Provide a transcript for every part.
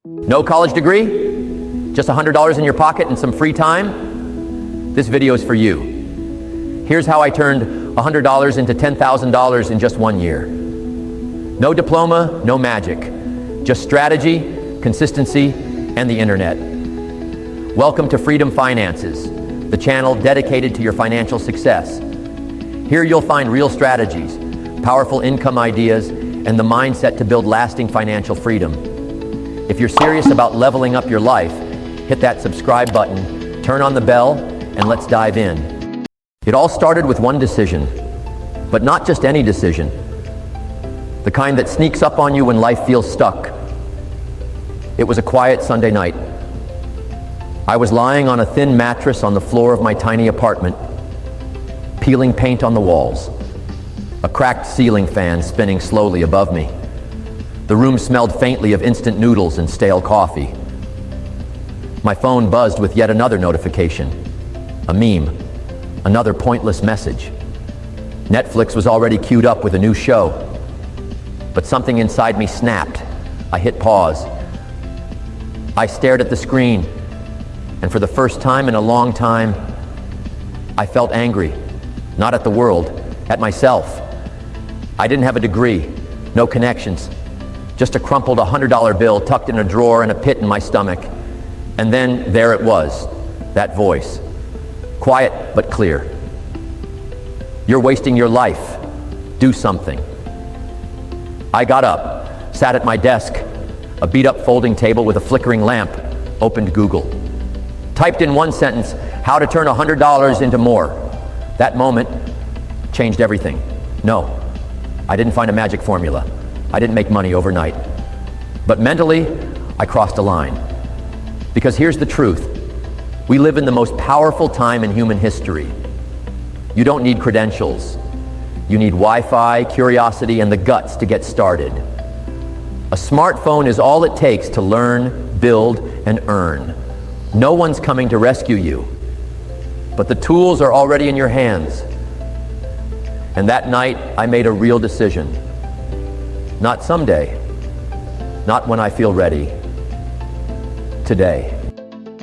No college degree? Just $100 in your pocket and some free time? This video is for you. Here's how I turned $100 into $10,000 in just 1 year. No diploma, no magic. Just strategy, consistency, and the internet. Welcome to Freedom Finances, the channel dedicated to your financial success. Here you'll find real strategies, powerful income ideas, and the mindset to build lasting financial freedom. If you're serious about leveling up your life, hit that subscribe button, turn on the bell, and let's dive in. It all started with one decision, but not just any decision. The kind that sneaks up on you when life feels stuck. It was a quiet Sunday night. I was lying on a thin mattress on the floor of my tiny apartment, peeling paint on the walls, a cracked ceiling fan spinning slowly above me. The room smelled faintly of instant noodles and stale coffee. My phone buzzed with yet another notification, a meme, another pointless message. Netflix was already queued up with a new show, but something inside me snapped. I hit pause. I stared at the screen, and for the first time in a long time, I felt angry, not at the world, at myself. I didn't have a degree, no connections, just a crumpled $100 bill tucked in a drawer and a pit in my stomach. And then there it was, that voice, quiet but clear. You're wasting your life. Do something. I got up, sat at my desk, a beat-up folding table with a flickering lamp, opened Google. Typed in one sentence, how to turn $100 into more. That moment changed everything. No, I didn't find a magic formula. I didn't make money overnight. But mentally, I crossed a line. Because here's the truth. We live in the most powerful time in human history. You don't need credentials. You need Wi-Fi, curiosity, and the guts to get started. A smartphone is all it takes to learn, build, and earn. No one's coming to rescue you, but the tools are already in your hands. And that night, I made a real decision. Not someday, not when I feel ready. Today.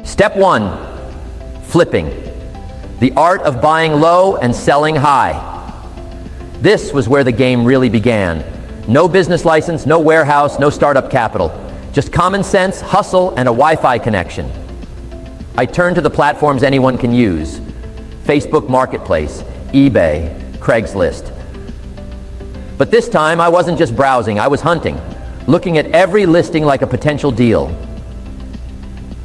Step 1, flipping. The art of buying low and selling high. This was where the game really began. No business license, no warehouse, no startup capital. Just common sense, hustle, and a Wi-Fi connection. I turned to the platforms anyone can use. Facebook Marketplace, eBay, Craigslist. But this time, I wasn't just browsing, I was hunting, looking at every listing like a potential deal.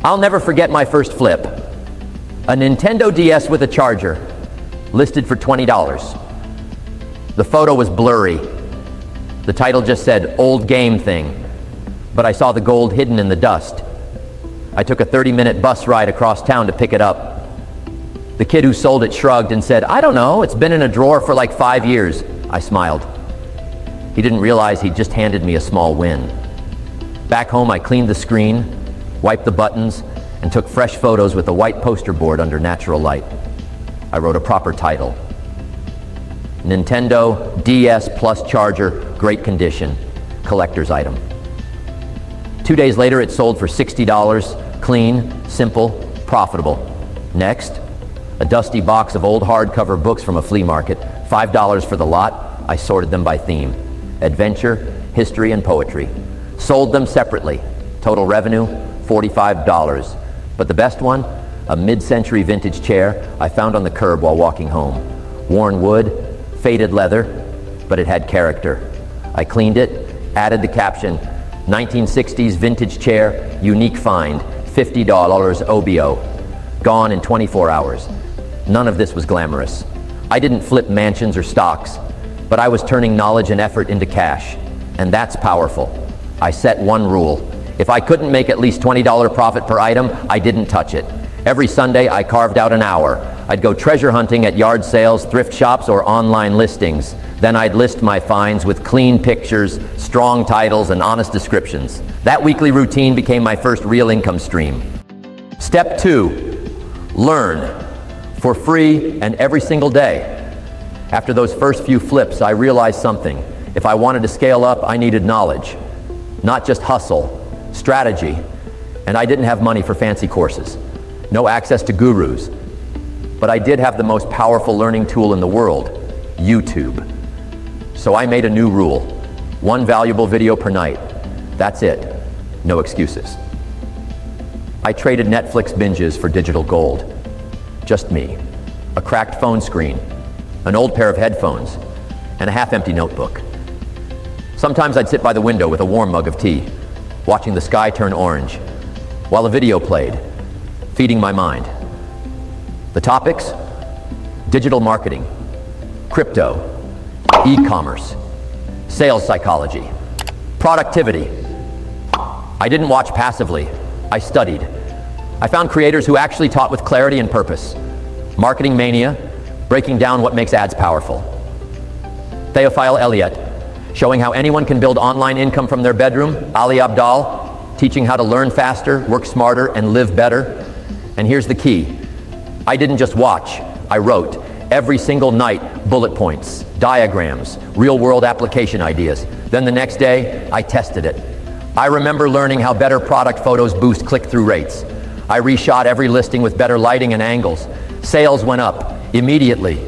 I'll never forget my first flip. A Nintendo DS with a charger, listed for $20. The photo was blurry. The title just said, old game thing, but I saw the gold hidden in the dust. I took a 30-minute bus ride across town to pick it up. The kid who sold it shrugged and said, I don't know, it's been in a drawer for like 5 years. I smiled. He didn't realize he'd just handed me a small win. Back home, I cleaned the screen, wiped the buttons, and took fresh photos with a white poster board under natural light. I wrote a proper title. Nintendo DS Plus charger, great condition, collector's item. 2 days later, it sold for $60, clean, simple, profitable. Next, a dusty box of old hardcover books from a flea market, $5 for the lot. I sorted them by theme, adventure, history, and poetry. Sold them separately. Total revenue, $45. But the best one, a mid-century vintage chair I found on the curb while walking home. Worn wood, faded leather, but it had character. I cleaned it, added the caption, 1960s vintage chair, unique find, $50 OBO. Gone in 24 hours. None of this was glamorous. I didn't flip mansions or stocks, but I was turning knowledge and effort into cash. And that's powerful. I set one rule. If I couldn't make at least $20 profit per item, I didn't touch it. Every Sunday, I carved out an hour. I'd go treasure hunting at yard sales, thrift shops, or online listings. Then I'd list my finds with clean pictures, strong titles, and honest descriptions. That weekly routine became my first real income stream. Step 2, learn. For free and every single day. After those first few flips, I realized something. If I wanted to scale up, I needed knowledge. Not just hustle, strategy, and I didn't have money for fancy courses, no access to gurus. But I did have the most powerful learning tool in the world, YouTube. So I made a new rule: one valuable video per night. That's it. No excuses. I traded Netflix binges for digital gold. Just me, a cracked phone screen, an old pair of headphones, and a half-empty notebook. Sometimes I'd sit by the window with a warm mug of tea, watching the sky turn orange, while a video played, feeding my mind. The topics: digital marketing, crypto, e-commerce, sales psychology, productivity. I didn't watch passively. I studied. I found creators who actually taught with clarity and purpose. Marketing Mania, breaking down what makes ads powerful. Theophile Elliott, showing how anyone can build online income from their bedroom. Ali Abdaal, teaching how to learn faster, work smarter, and live better. And here's the key: I didn't just watch, I wrote. Every single night, bullet points, diagrams, real-world application ideas. Then the next day, I tested it. I remember learning how better product photos boost click-through rates. I reshot every listing with better lighting and angles. Sales went up immediately.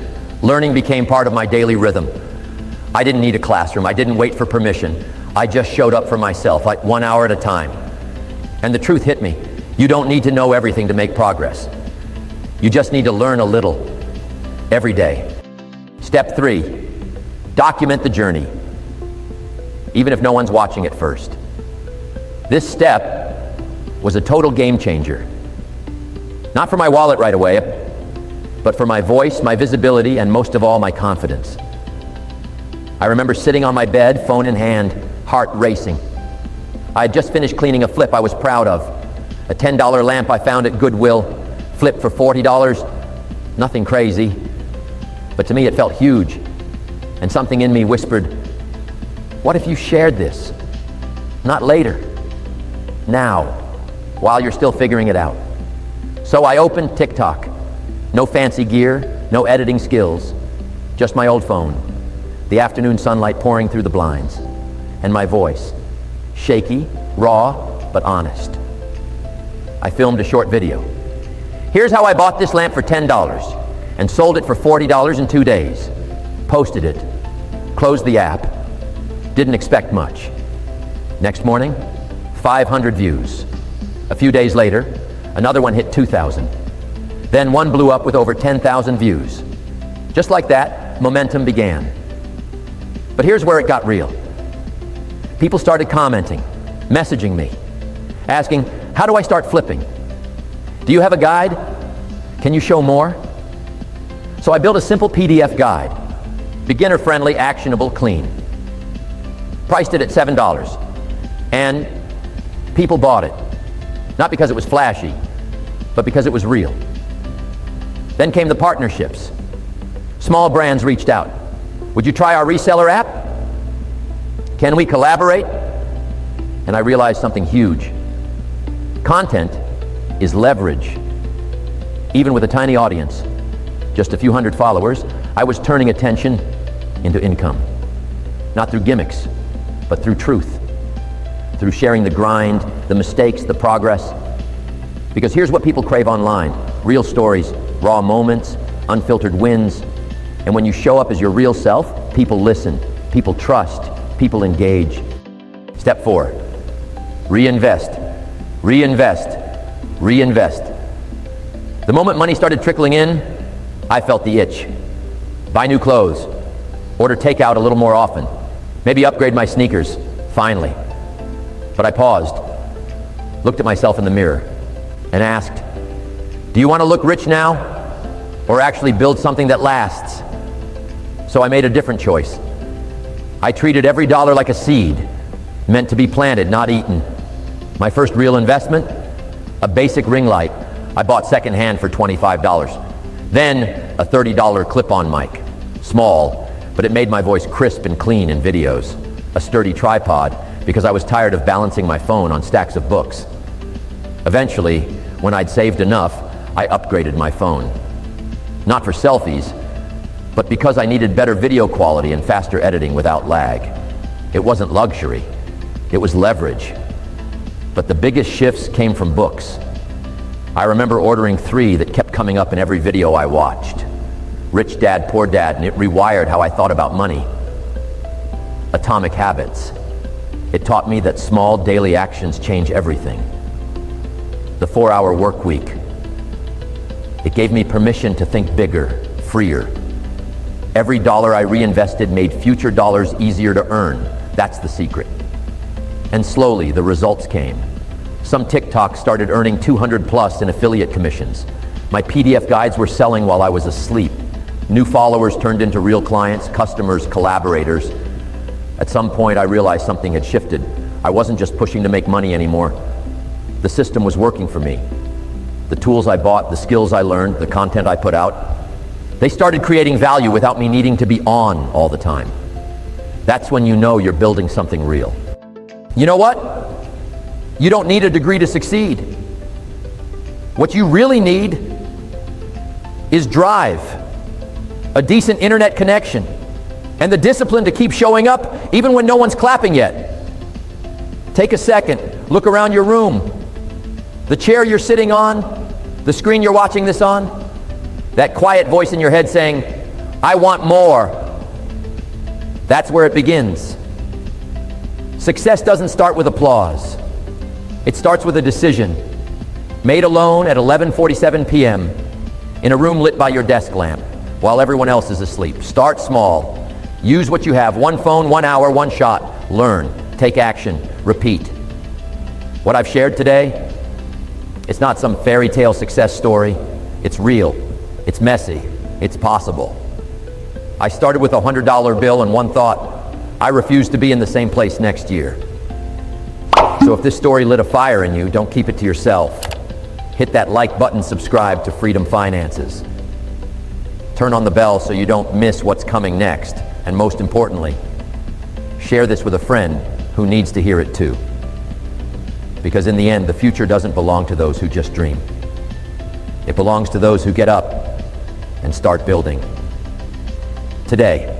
Learning became part of my daily rhythm. I didn't need a classroom. I didn't wait for permission. I just showed up for myself, like 1 hour at a time. And the truth hit me. You don't need to know everything to make progress. You just need to learn a little every day. Step 3, document the journey, even if no one's watching at first. This step was a total game changer. Not for my wallet right away, but for my voice, my visibility, and most of all, my confidence. I remember sitting on my bed, phone in hand, heart racing. I had just finished cleaning a flip I was proud of. A $10 lamp I found at Goodwill, flipped for $40. Nothing crazy, but to me it felt huge. And something in me whispered, what if you shared this? Not later, now, while you're still figuring it out. So I opened TikTok. No fancy gear, no editing skills, just my old phone, the afternoon sunlight pouring through the blinds, and my voice, shaky, raw, but honest. I filmed a short video. Here's how I bought this lamp for $10 and sold it for $40 in 2 days. Posted it, closed the app, didn't expect much. Next morning, 500 views. A few days later, another one hit 2,000. Then one blew up with over 10,000 views. Just like that, momentum began. But here's where it got real. People started commenting, messaging me, asking, how do I start flipping? Do you have a guide? Can you show more? So I built a simple PDF guide, beginner-friendly, actionable, clean. Priced it at $7, and people bought it. Not because it was flashy, but because it was real. Then came the partnerships. Small brands reached out. Would you try our reseller app? Can we collaborate? And I realized something huge. Content is leverage. Even with a tiny audience, just a few hundred followers, I was turning attention into income. Not through gimmicks, but through truth. Through sharing the grind, the mistakes, the progress. Because here's what people crave online: real stories, raw moments, unfiltered wins. And when you show up as your real self, people listen, people trust, people engage. Step 4, reinvest, reinvest, reinvest. The moment money started trickling in, I felt the itch. Buy new clothes, order takeout a little more often, maybe upgrade my sneakers, finally. But I paused, looked at myself in the mirror, and asked, do you want to look rich now, or actually build something that lasts? So I made a different choice. I treated every dollar like a seed, meant to be planted, not eaten. My first real investment, a basic ring light I bought secondhand for $25. Then a $30 clip-on mic, small, but it made my voice crisp and clean in videos. A sturdy tripod, because I was tired of balancing my phone on stacks of books. Eventually, when I'd saved enough, I upgraded my phone. Not for selfies, but because I needed better video quality and faster editing without lag. It wasn't luxury, it was leverage. But the biggest shifts came from books. I remember ordering 3 that kept coming up in every video I watched. Rich Dad, Poor Dad, and it rewired how I thought about money. Atomic Habits. It taught me that small daily actions change everything. The 4-Hour Work Week. It gave me permission to think bigger, freer. Every dollar I reinvested made future dollars easier to earn. That's the secret. And slowly, the results came. Some TikToks started earning 200 plus in affiliate commissions. My PDF guides were selling while I was asleep. New followers turned into real clients, customers, collaborators. At some point, I realized something had shifted. I wasn't just pushing to make money anymore. The system was working for me. The tools I bought, the skills I learned, the content I put out, they started creating value without me needing to be on all the time. That's when you know you're building something real. You know what? You don't need a degree to succeed. What you really need is drive, a decent internet connection, and the discipline to keep showing up even when no one's clapping yet. Take a second, look around your room. The chair you're sitting on, the screen you're watching this on, that quiet voice in your head saying, I want more. That's where it begins. Success doesn't start with applause. It starts with a decision, made alone at 11:47 p.m. in a room lit by your desk lamp while everyone else is asleep. Start small. Use what you have. 1 phone, 1 hour, 1 shot. Learn. Take action. Repeat. What I've shared today, it's not some fairy tale success story. It's real. It's messy. It's possible. I started with a $100 bill and one thought: I refuse to be in the same place next year. So if this story lit a fire in you, don't keep it to yourself. Hit that like button, subscribe to Freedom Finances. Turn on the bell so you don't miss what's coming next. And most importantly, share this with a friend who needs to hear it too. Because in the end, the future doesn't belong to those who just dream. It belongs to those who get up and start building. Today.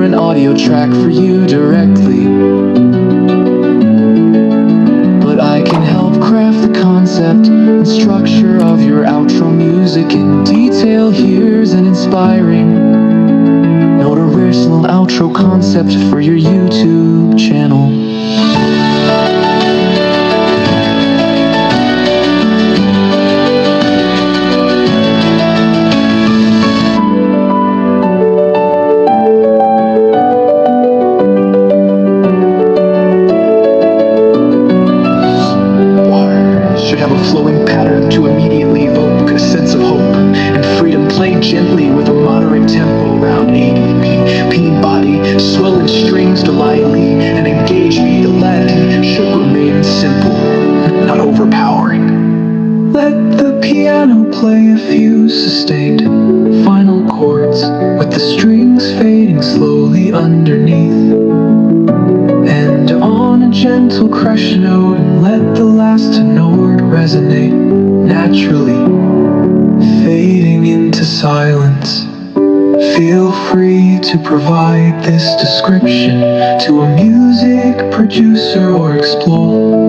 Audio track for you directly, but I can help craft the concept and structure of your outro music in detail. Here's an inspiring, not original outro concept for your YouTube channel. Flowing pattern to immediately evoke a sense of hope and freedom. Play gently with a moderate tempo around 80 beat body, swelling strings delightfully, and engage me. The Latin should remain simple, not overpowering. Let the piano play a few sustained final chords with the strings fading slowly underneath, and on a gentle crescendo, and let the last tenor resonate naturally, fading into silence. Feel free to provide this description to a music producer or explore